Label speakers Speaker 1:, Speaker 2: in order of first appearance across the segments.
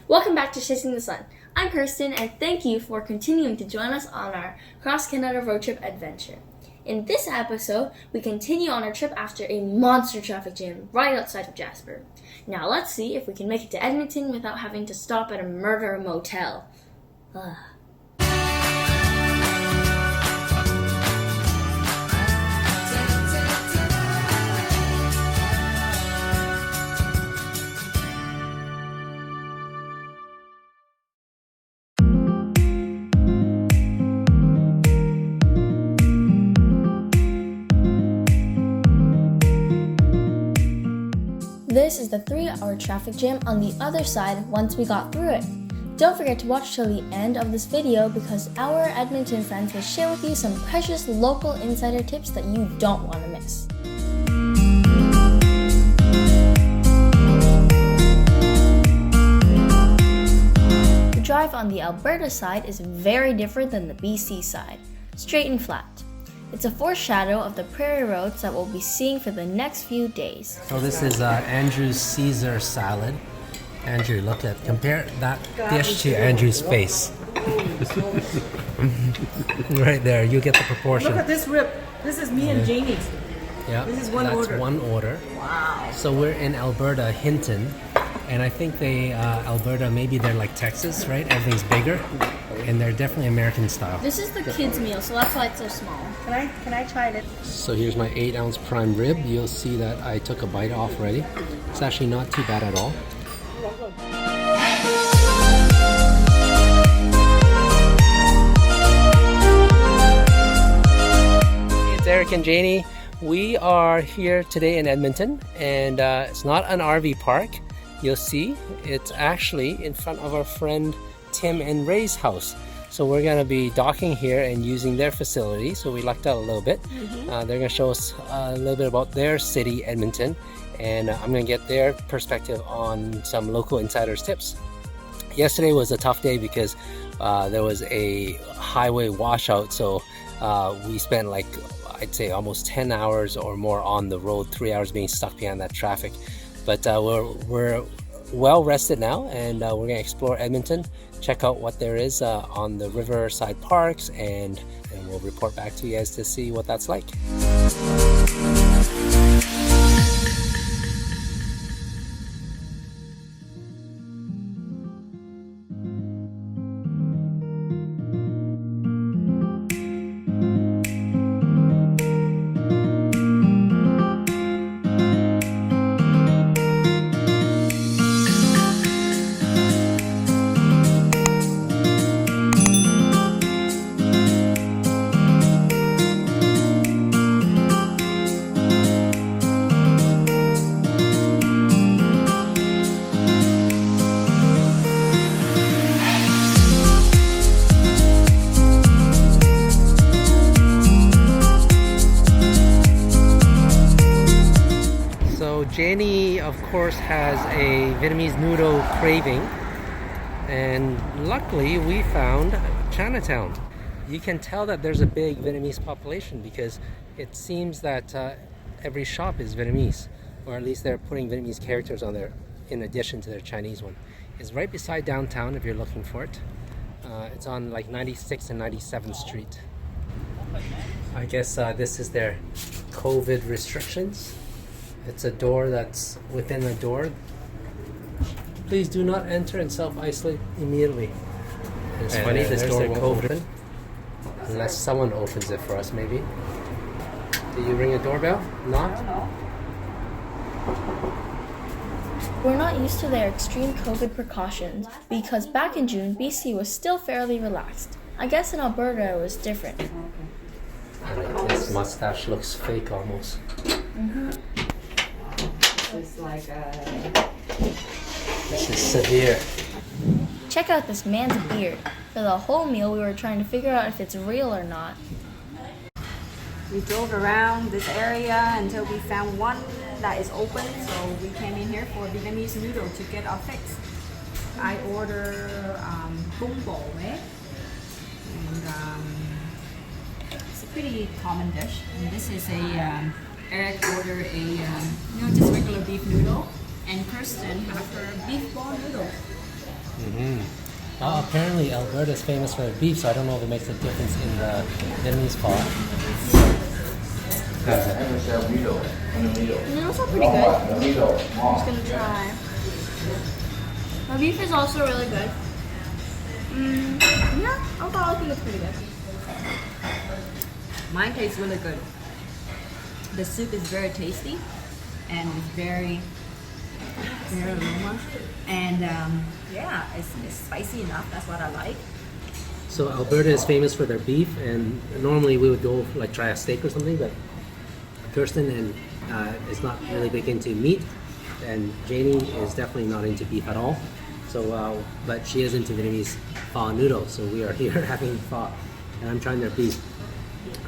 Speaker 1: Welcome back to Chasing the Sun. I'm Kirsten, and thank you for continuing to join us on our cross-Canada road trip adventure. In this episode, we continue on our trip after a monster traffic jam right outside of Jasper. Now let's see if we can make it to Edmonton without having to stop at a murder motel. This is the 3-hour traffic jam on the other side once we got through it. Don't forget to watch till the end of this video because our Edmonton friends will share with you some precious local insider tips that you don't want to miss. The drive on the Alberta side is very different than the BC side, straight and flat. It's a foreshadow of the prairie roads that we'll be seeing for the next few days.
Speaker 2: So this is Andrew's Caesar salad. Andrew, compare that dish to Andrew's face. Right there, you get the proportion.
Speaker 3: Look at this rib. This is me and Jamie's.
Speaker 2: Yeah,
Speaker 3: this is one order.
Speaker 2: That's one order.
Speaker 3: Wow.
Speaker 2: So we're in Alberta, Hinton, and I think Alberta, maybe they're like Texas, right? Everything's bigger, and they're definitely American style.
Speaker 1: This is the kids' meal, so that's why it's so small.
Speaker 3: Can I try it?
Speaker 2: So here's my 8-ounce prime rib. You'll see that I took a bite off already. It's actually not too bad at all. It's Eric and Janie. We are here today in Edmonton, and it's not an RV park. You'll see it's actually in front of our friend Tim and Ray's house. So we're going to be docking here and using their facility. So we lucked out a little bit. They're going to show us a little bit about their city, Edmonton, and I'm going to get their perspective on some local insiders tips. Yesterday was a tough day because there was a highway washout. So we spent I'd say almost 10 hours or more on the road, 3 hours being stuck behind that traffic. But we're well rested now, and we're going to explore Edmonton, check out what there is on the riverside parks, and we'll report back to you guys to see what that's like. Jenny, of course, has a Vietnamese noodle craving, and luckily we found Chinatown. You can tell that there's a big Vietnamese population because it seems that every shop is Vietnamese, or at least they're putting Vietnamese characters on there in addition to their Chinese one. It's right beside downtown if you're looking for it. It's on 96th and 97th Street. I guess this is their COVID restrictions. It's a door that's within a door. Please do not enter and self-isolate immediately. It's funny, this door won't open unless someone opens it for us, maybe. Do you ring a doorbell? Not?
Speaker 3: No.
Speaker 1: We're not used to their extreme COVID precautions because back in June, BC was still fairly relaxed. I guess in Alberta it was different.
Speaker 2: This mustache looks fake almost.
Speaker 3: It's like
Speaker 2: This is severe.
Speaker 1: Check out this man's beard. For the whole meal, we were trying to figure out if it's real or not.
Speaker 4: We drove around this area until we found one that is open, so we came in here for Vietnamese noodle to get our fix. I order bún bò, and it's a pretty common dish. And this is Eric ordered just regular beef noodle, and Kirsten have her beef ball noodle.
Speaker 2: Apparently Alberta is famous for their beef, so I don't know if it makes a difference in the Vietnamese pho. How's it?
Speaker 1: The noodles are pretty good. I'm just gonna try. The beef is also really good. Yeah, overall I think it's pretty good.
Speaker 4: Mine tastes really good. The soup is very tasty and it's very aroma. And yeah, it's spicy enough. That's what I like.
Speaker 2: So Alberta is famous for their beef, and normally we would go like try a steak or something, but Kirsten is not really big into meat, and Janie is definitely not into beef at all. So, but she is into Vietnamese pho noodles. So we are here having pho, and I'm trying their beef.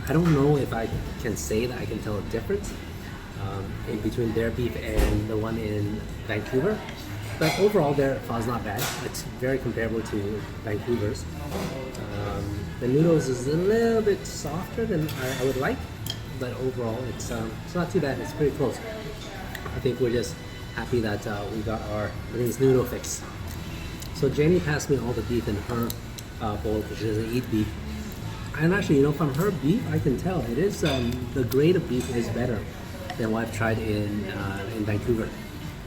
Speaker 2: I don't know if I can say that I can tell a difference in between their beef and the one in Vancouver. But overall, their pho is not bad. It's very comparable to Vancouver's. The noodles is a little bit softer than I would like, but overall, it's not too bad. It's pretty close. I think we're just happy that we got our Vietnamese noodle fix. So Janie passed me all the beef in her bowl because she doesn't eat beef. And actually, you know, from her beef, I can tell it is the grade of beef is better than what I've tried in Vancouver.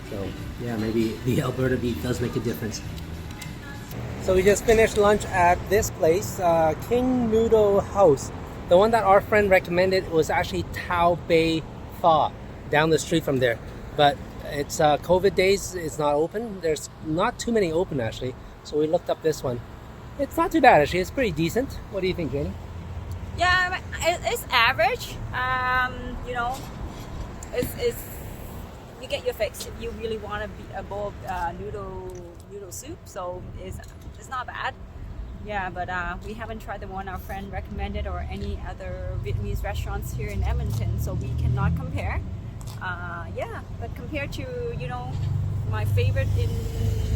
Speaker 2: So yeah, maybe the Alberta beef does make a difference. So we just finished lunch at this place, King Noodle House. The one that our friend recommended was actually Tao Bei Pho down the street from there. But it's COVID days, it's not open. There's not too many open actually. So we looked up this one. It's not too bad actually, it's pretty decent. What do you think, Janie?
Speaker 4: Yeah, it's average. You know, it's you get your fix if you really want to be a bowl of noodle soup. So it's not bad. Yeah, but we haven't tried the one our friend recommended or any other Vietnamese restaurants here in Edmonton, so we cannot compare. Yeah, but compared to, you know, my favorite in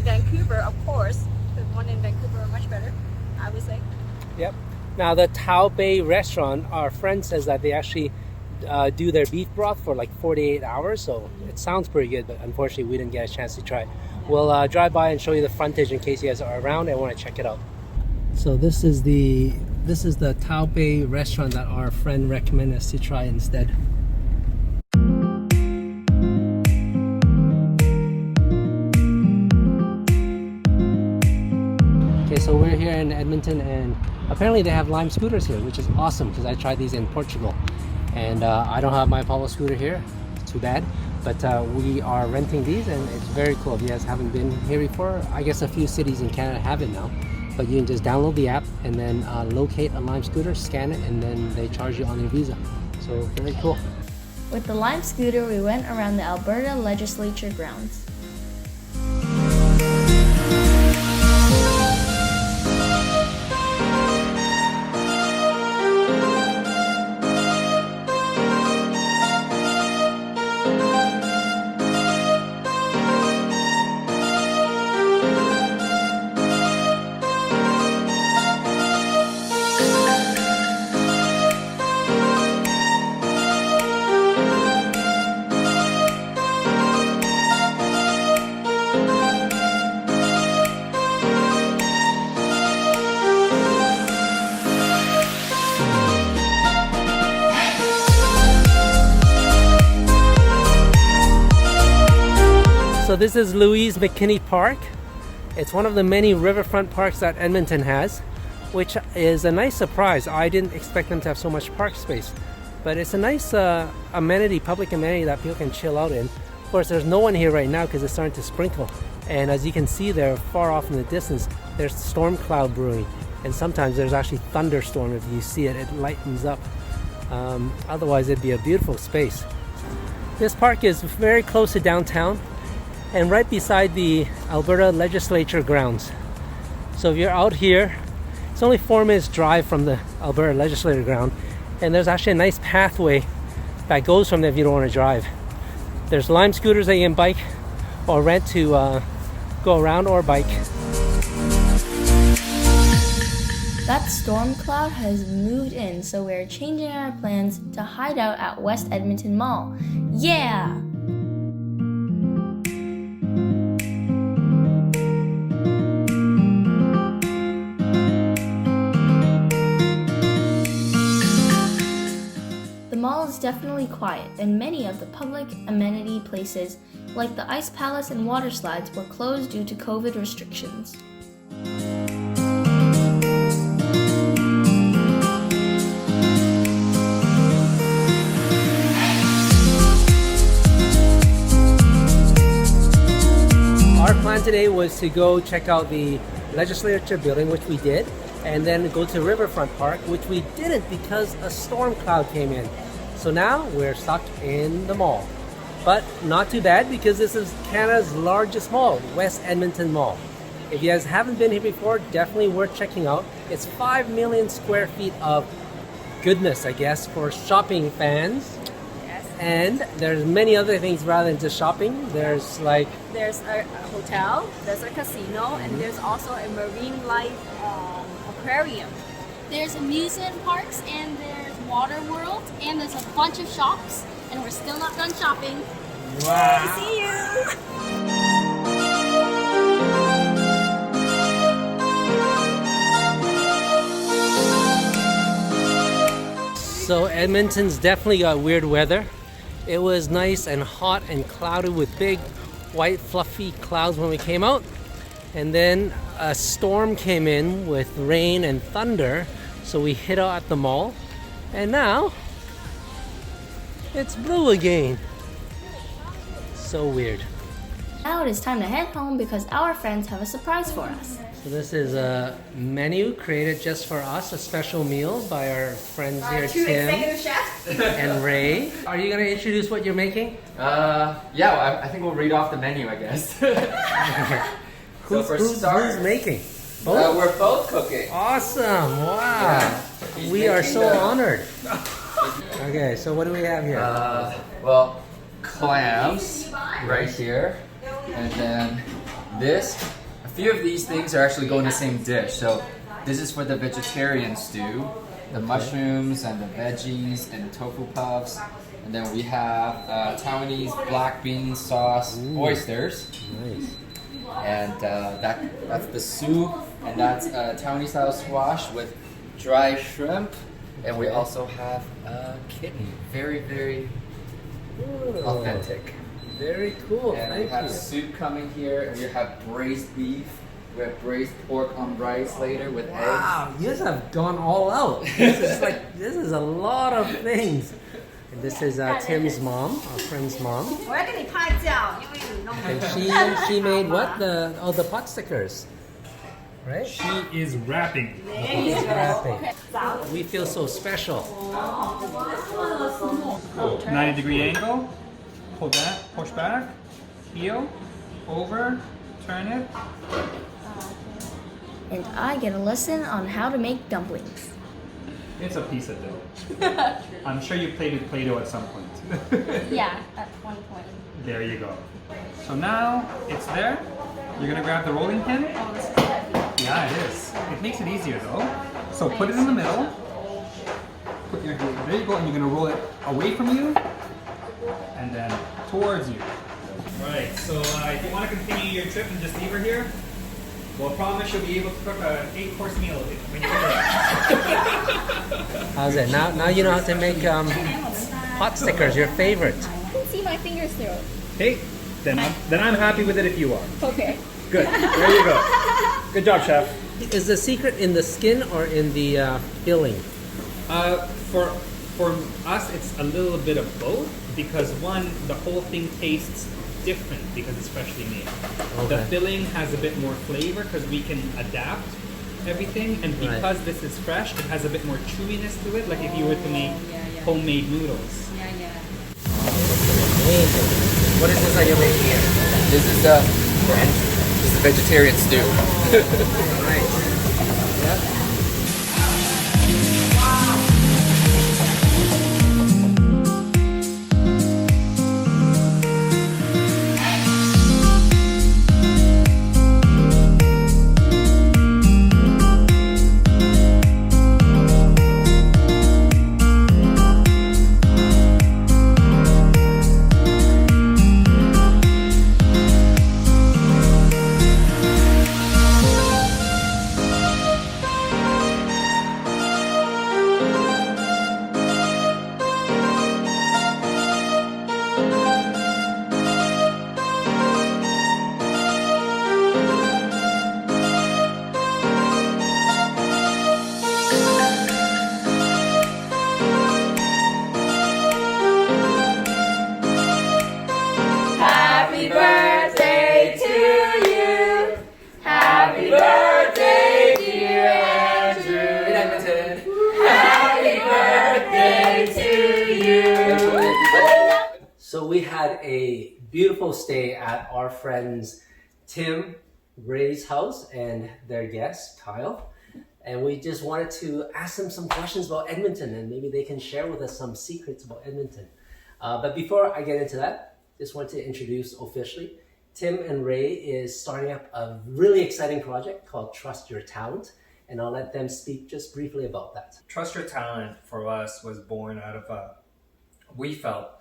Speaker 4: Vancouver, of course, the one in Vancouver are much better, I would say.
Speaker 2: Yep. Now the Tao Bei restaurant, our friend says that they actually do their beef broth for like 48 hours, so it sounds pretty good, but unfortunately we didn't get a chance to try it. We'll drive by and show you the frontage in case you guys are around and want to check it out. So this is the Tao Bei restaurant that our friend recommended us to try instead. Okay, so we're here in Edmonton, and apparently they have Lime scooters here, which is awesome because I tried these in Portugal, and I don't have my Apollo scooter here. Too bad. But we are renting these, and it's very cool. If you guys haven't been here before, I guess a few cities in Canada have it now. But you can just download the app and then locate a Lime scooter, scan it, and then they charge you on your Visa. So very cool.
Speaker 1: With the Lime scooter, we went around the Alberta Legislature Grounds.
Speaker 2: So this is Louise McKinney Park. It's one of the many riverfront parks that Edmonton has, which is a nice surprise. I didn't expect them to have so much park space, but it's a nice amenity, public amenity that people can chill out in. Of course, there's no one here right now because it's starting to sprinkle. And as you can see there, far off in the distance, there's storm cloud brewing. And sometimes there's actually thunderstorm. If you see it, it lightens up. Otherwise, it'd be a beautiful space. This park is very close to downtown and right beside the Alberta Legislature Grounds. So if you're out here, it's only 4 minutes drive from the Alberta Legislature Ground, and there's actually a nice pathway that goes from there if you don't want to drive. There's Lime scooters that you can bike or rent to go around or bike.
Speaker 1: That storm cloud has moved in, so we're changing our plans to hide out at West Edmonton Mall. Yeah! definitely quiet, and many of the public amenity places, like the Ice Palace and water slides, were closed due to COVID restrictions.
Speaker 2: Our plan today was to go check out the legislature building, which we did, and then go to Riverfront Park, which we didn't because a storm cloud came in. So now we're stuck in the mall. But not too bad because this is Canada's largest mall, West Edmonton Mall. If you guys haven't been here before, definitely worth checking out. It's 5 million square feet of goodness, I guess, for shopping fans. And there's many other things rather than just shopping. There's like...
Speaker 4: There's a hotel, there's a casino, and there's also a marine life aquarium.
Speaker 1: There's amusement parks, and there's Water World, and there's a bunch of shops, and we're still not done shopping.
Speaker 2: Wow.
Speaker 4: See you!
Speaker 2: So Edmonton's definitely got weird weather. It was nice and hot and clouded with big white fluffy clouds when we came out. And then a storm came in with rain and thunder. So we hid out at the mall. And now it's blue again. So weird.
Speaker 1: Now it is time to head home because our friends have a surprise for us.
Speaker 2: So this is a menu created just for us, a special meal by our friends here, Tim
Speaker 4: chefs.
Speaker 2: and Ray. Are you gonna introduce what you're making?
Speaker 5: Yeah, I think we'll read off the menu, I guess.
Speaker 2: Who's making? Both?
Speaker 5: We're both cooking.
Speaker 2: Awesome! Wow!
Speaker 5: He's
Speaker 2: We are
Speaker 5: making
Speaker 2: so
Speaker 5: the-
Speaker 2: honored. Okay, so what do we have here?
Speaker 5: Well, clams right here, and then this. A few of these things are actually going in the same dish. So this is for the vegetarian stew, the mushrooms and the veggies and the tofu puffs, and then we have Taiwanese black bean sauce oysters.
Speaker 2: Nice.
Speaker 5: And that's the soup, and that's Taiwanese style squash with dry shrimp, and we also have kidney, very, very authentic.
Speaker 2: Very cool.
Speaker 5: And we
Speaker 2: Thank
Speaker 5: have
Speaker 2: you.
Speaker 5: soup coming here, and we have braised beef. We have braised pork on rice later with eggs.
Speaker 2: Wow, you guys have gone all out. This is a lot of things. And this is Tim's mom, our friend's mom.
Speaker 4: 我要跟你拍照，因为你弄
Speaker 2: And she made what? The pot stickers. Right?
Speaker 6: She is rapping.
Speaker 2: Wrapping. We feel so special.
Speaker 6: 90-degree angle. Hold that. Push back. Heel. Over. Turn it.
Speaker 1: And I get a lesson on how to make dumplings.
Speaker 6: It's a piece of dough. I'm sure you played with Play-Doh at some point.
Speaker 1: Yeah, at one point.
Speaker 6: There you go. So now it's there. You're gonna grab the rolling pin. Yeah, it is. It makes it easier though. So put it in the middle. Put your, there you go, and you're gonna roll it away from you, and then towards you. Right. So if you want to continue your trip and just leave her here, we'll promise you'll be able to cook an 8-course meal when you get there.
Speaker 2: How's it? Now you know how to make pot stickers, your favorite.
Speaker 4: I can see my fingers through it.
Speaker 6: Hey, then I'm happy with it if you are.
Speaker 4: Okay.
Speaker 6: Good. There you go. Good job, chef.
Speaker 2: Is the secret in the skin or in the filling?
Speaker 6: For us, it's a little bit of both because one, the whole thing tastes different because it's freshly made. The
Speaker 2: Okay.
Speaker 6: filling has a bit more flavor because we can adapt everything, and
Speaker 2: Right.
Speaker 6: because this is fresh, it has a bit more chewiness to it, like if you were to make homemade noodles.
Speaker 4: Yeah, yeah.
Speaker 2: Amazing. What is this that you're making here?
Speaker 5: This is the vegetarian stew.
Speaker 2: Nice. Yep.
Speaker 5: Happy birthday, dear Andrew. In Edmonton. Happy birthday to you.
Speaker 2: So we had a beautiful stay at our friends Tim, Ray's house and their guest, Kyle. And we just wanted to ask them some questions about Edmonton, and maybe they can share with us some secrets about Edmonton. But before I get into that, just want to introduce officially, Tim and Ray is starting up a really exciting project called Trust Your Talent. And I'll let them speak just briefly about that.
Speaker 6: Trust Your Talent for us was born out of we felt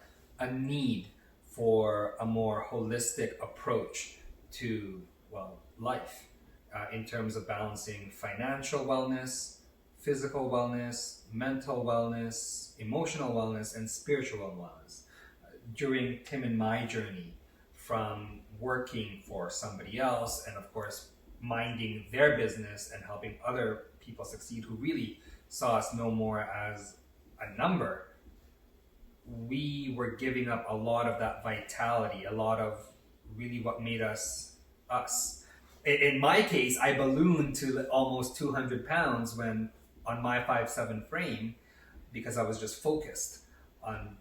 Speaker 6: a need for a more holistic approach to, well, life in terms of balancing financial wellness, physical wellness, mental wellness, emotional wellness, and spiritual wellness. During Tim and my journey from working for somebody else and of course minding their business and helping other people succeed who really saw us no more as a number, we were giving up a lot of that vitality, a lot of really what made us us. In my case, I ballooned to almost 200 pounds when on my 5'7" frame because I was just focused on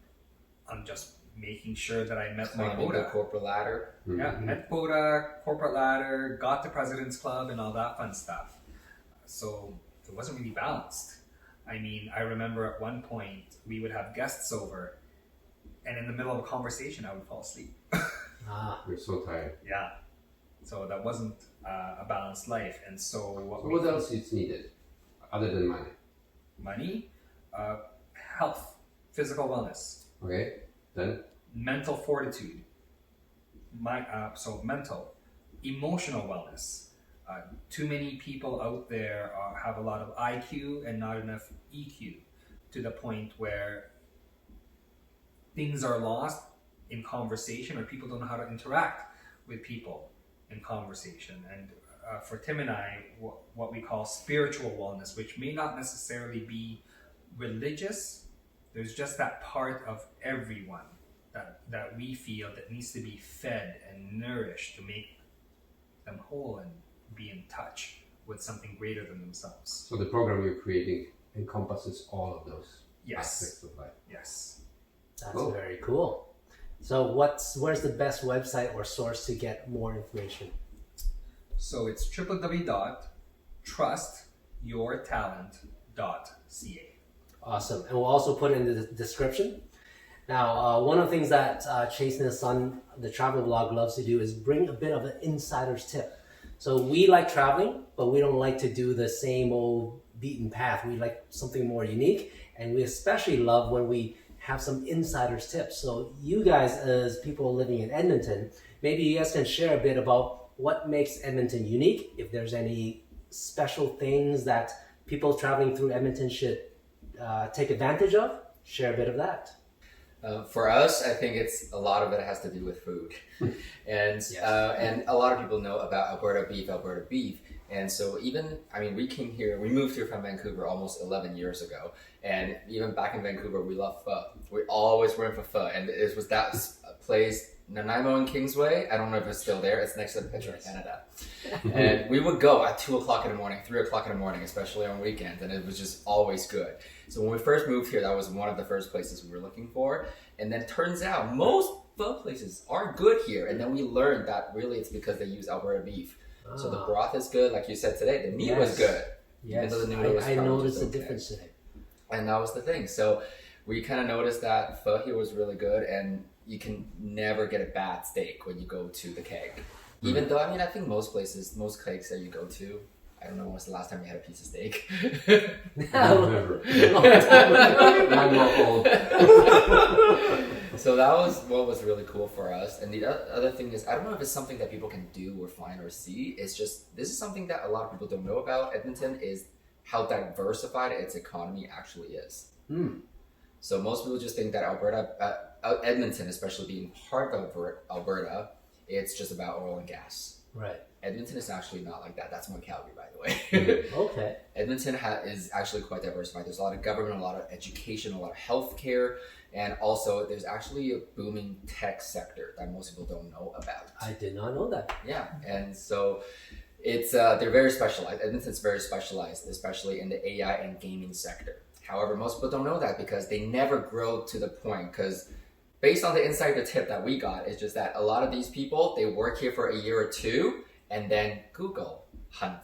Speaker 6: just making sure that I met my
Speaker 5: Climbing the
Speaker 6: quota.
Speaker 5: corporate ladder.
Speaker 6: Yeah, met quota, corporate ladder, got the President's Club and all that fun stuff. So it wasn't really balanced. I mean, I remember at one point we would have guests over and in the middle of a conversation I would fall asleep.
Speaker 7: You're so tired.
Speaker 6: Yeah. So that wasn't a balanced life. And so
Speaker 7: What else is needed other than money?
Speaker 6: Money, health, physical wellness,
Speaker 7: Okay, then
Speaker 6: mental fortitude, mental, emotional wellness. Too many people out there have a lot of IQ and not enough EQ, to the point where things are lost in conversation, or people don't know how to interact with people in conversation. And for Tim and I, what we call spiritual wellness, which may not necessarily be religious, there's just that part of everyone that we feel that needs to be fed and nourished to make them whole and be in touch with something greater than themselves.
Speaker 7: so the program you're creating encompasses all of those
Speaker 6: Yes.
Speaker 7: aspects of life.
Speaker 6: Yes.
Speaker 2: That's
Speaker 7: Cool.
Speaker 2: very cool. So where's the best website or source to get more information?
Speaker 6: So it's www.trustyourtalent.ca.
Speaker 2: Awesome. And we'll also put it in the description. Now, one of the things that Chase and his son, the travel vlog, loves to do is bring a bit of an insider's tip. So we like traveling, but we don't like to do the same old beaten path. We like something more unique, and we especially love when we have some insider's tips. So you guys, as people living in Edmonton, maybe you guys can share a bit about what makes Edmonton unique, if there's any special things that people traveling through Edmonton should take advantage of. Share a bit of that.
Speaker 5: For us, I think it's a lot of it has to do with food, and and a lot of people know about Alberta beef, and so we moved here from Vancouver almost 11 years ago, and even back in Vancouver, we love pho. We always went for pho, and it was that place, Nanaimo and Kingsway. I don't know if it's still there. It's next to the Petro Canada, and we would go at 2 o'clock in the morning, 3 o'clock in the morning, especially on weekends, and it was just always good. So when we first moved here, that was one of the first places we were looking for. And then turns out most pho places are good here. And then we learned that really it's because they use Alberta beef. So the broth is good. Like you said today, the meat was good.
Speaker 2: Yes,
Speaker 5: Even though the noodle was
Speaker 2: I
Speaker 5: probably
Speaker 2: noticed
Speaker 5: just
Speaker 2: the
Speaker 5: okay.
Speaker 2: difference today.
Speaker 5: And that was the thing. So we kind of noticed that pho here was really good. And you can never get a bad steak when you go to the keg. Even though, I think most places, most kegs that you go to, I don't know when's the last time you had a piece of steak.
Speaker 7: Never. I'm not old.
Speaker 5: So that was what was really cool for us. And the other thing is, I don't know if it's something that people can do or find or see. It's just, this is something that a lot of people don't know about Edmonton, is how diversified its economy actually is. So most people just think that Edmonton, especially being part of Alberta, it's just about oil and gas.
Speaker 2: Right.
Speaker 5: Edmonton is actually not like that. That's more Calgary, by the way.
Speaker 2: Okay.
Speaker 5: Edmonton is actually quite diversified. There's a lot of government, a lot of education, a lot of healthcare, and also there's actually a booming tech sector that most people don't know about.
Speaker 2: I did not know that.
Speaker 5: Yeah, and so It's they're very specialized. Edmonton's very specialized, especially in the AI and gaming sector. However, most people don't know that because they never grow to the point. Because based on the insider tip that we got, it's just that a lot of these people, they work here for a year or two, and then Google hunt.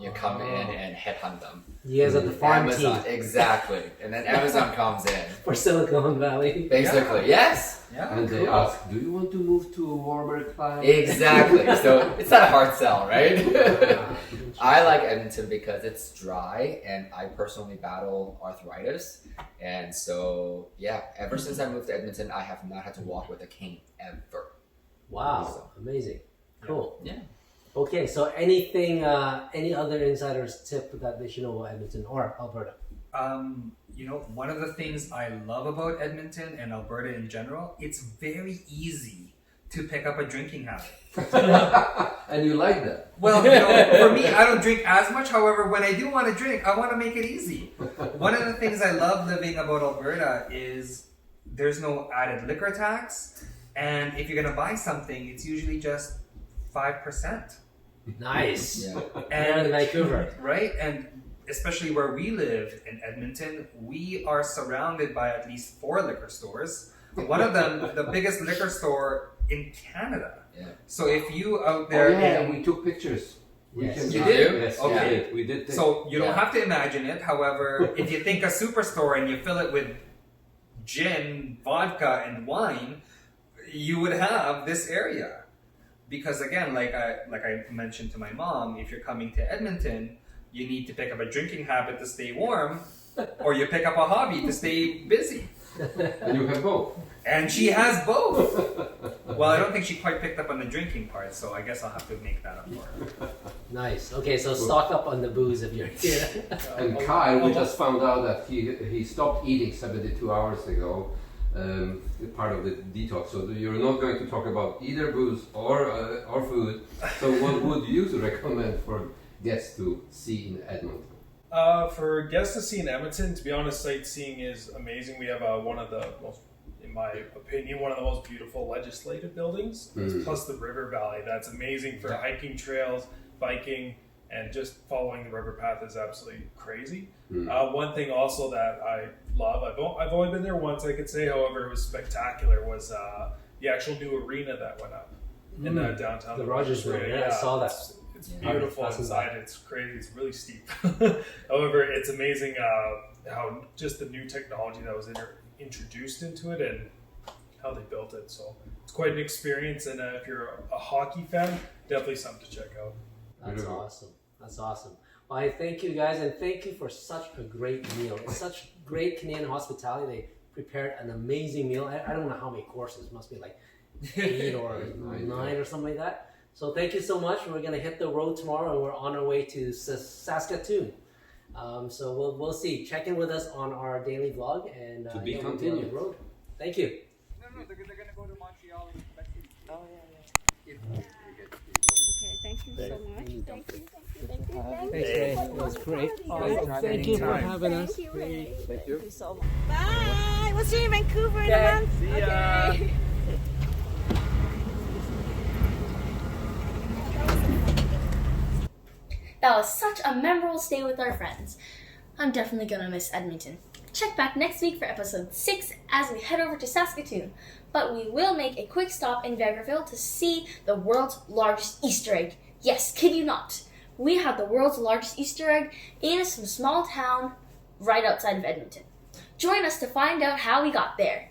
Speaker 5: You come in and headhunt them.
Speaker 2: You guys are the farm
Speaker 5: Amazon,
Speaker 2: team.
Speaker 5: Exactly. And then Amazon comes in.
Speaker 2: For Silicon Valley.
Speaker 5: Basically, yes.
Speaker 6: Yeah.
Speaker 7: And they ask, do you want to move to a warmer climate?
Speaker 5: Exactly. So it's not a hard sell, right? I like Edmonton because it's dry and I personally battle arthritis. And so, yeah, ever since I moved to Edmonton, I have not had to walk with a cane ever.
Speaker 2: Wow, amazing. Cool.
Speaker 5: Yeah.
Speaker 2: Okay, so anything, any other insider's tip that they should know about Edmonton or Alberta?
Speaker 6: You know, one of the things I love about Edmonton and Alberta in general, it's very easy to pick up a drinking habit.
Speaker 7: And you like that?
Speaker 6: Well, you know, for me, I don't drink as much. However, when I do want to drink, I want to make it easy. One of the things I love living about Alberta is there's no added liquor tax. And if you're going to buy something, it's usually just 5%.
Speaker 2: Nice.
Speaker 5: Yeah.
Speaker 2: And Vancouver.
Speaker 6: Right? And especially where we live in Edmonton, we are surrounded by at least 4 liquor stores. One of them, the biggest liquor store in Canada.
Speaker 5: Yeah.
Speaker 6: So if you out there...
Speaker 7: and we took pictures.
Speaker 2: Yes.
Speaker 6: You did?
Speaker 7: Yes,
Speaker 6: Okay.
Speaker 7: we did.
Speaker 6: So you don't
Speaker 5: Yeah.
Speaker 6: have to imagine it. However, if you think a superstore and you fill it with gin, vodka, and wine, you would have this area. Because again, like I mentioned to my mom, if you're coming to Edmonton, you need to pick up a drinking habit to stay warm, or you pick up a hobby to stay busy.
Speaker 7: And you have both.
Speaker 6: And she has both. Well, I don't think she quite picked up on the drinking part, so I guess I'll have to make that up for her.
Speaker 2: Nice. Okay, so stock up on the booze if you're here.
Speaker 7: And Kyle, we just found out that he stopped eating 72 hours ago. Part of the detox. So you're not going to talk about either booze or food. So what would you recommend for guests to see in Edmonton?
Speaker 8: For guests to see in Edmonton, to be honest, sightseeing is amazing. We have one of the most, in my opinion, one of the most beautiful legislative buildings, plus the river valley. That's amazing for hiking trails, biking, and just following the river path is absolutely crazy. One thing also that I love, I've only been there once, I could say, however, it was spectacular, was the actual new arena that went up in downtown.
Speaker 2: The Rogers Road, yeah, I saw that.
Speaker 8: It's beautiful
Speaker 2: That's
Speaker 8: inside. It's crazy. It's really steep. However, it's amazing how just the new technology that was introduced into it and how they built it. So it's quite an experience. And if you're a hockey fan, definitely something to check out.
Speaker 2: That's awesome. That's awesome. Well, I thank you guys, and thank you for such a great meal. It's such great Canadian hospitality. They prepared an amazing meal. I don't know how many courses. It must be like 8 or 9 or something like that. So thank you so much. We're going to hit the road tomorrow, and we're on our way to Saskatoon. So we'll see. Check in with us on our daily vlog, and
Speaker 7: To be
Speaker 2: we'll on
Speaker 7: continued.
Speaker 2: the road. Thank you.
Speaker 6: No, they're going to go to Montreal and Quebec City.
Speaker 4: Oh, yeah. Okay, thank you so much. Thank you.
Speaker 2: Thanks, Ray. That was great. Thank you for having us.
Speaker 4: Thank you, Ray. Thank you so much. Bye. We'll see you in Vancouver in a month.
Speaker 6: See ya.
Speaker 4: Okay.
Speaker 1: That was such a memorable stay with our friends. I'm definitely gonna miss Edmonton. Check back next week for episode 6 as we head over to Saskatoon. But we will make a quick stop in Vegreville to see the world's largest Easter egg. Yes, kid you not. We have the world's largest Easter egg in some small town right outside of Edmonton. Join us to find out how we got there.